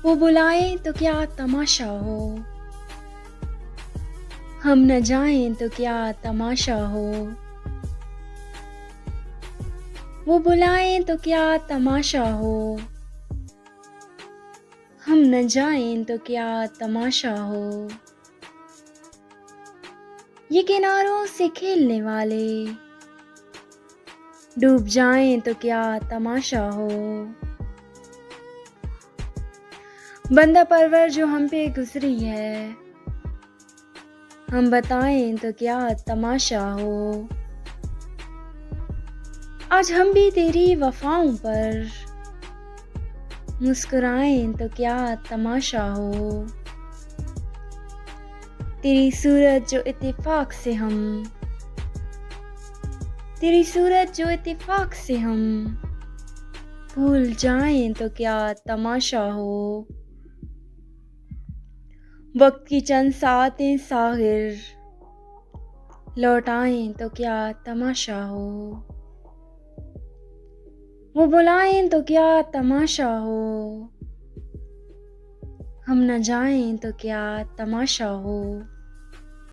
वो बुलाएं तो क्या तमाशा हो, हम न जाएं तो क्या तमाशा हो। वो बुलाएं तो क्या तमाशा हो, हम न जाएं तो क्या तमाशा हो। ये किनारों से खेलने वाले डूब जाएं तो क्या तमाशा हो। बंदा परवर जो हम पे गुजरी है, हम बताएं तो क्या तमाशा हो। आज हम भी तेरी वफाओं पर मुस्कुराएं तो क्या तमाशा हो। तेरी सूरत जो इत्तेफाक से हम, तेरी सूरत जो इत्तेफाक से हम भूल जाएं तो क्या तमाशा हो। वक्त की चंद सातें सागिर लौटाएं तो क्या तमाशा हो। वो बुलाएं तो क्या तमाशा हो, हम न जाएं तो क्या तमाशा हो।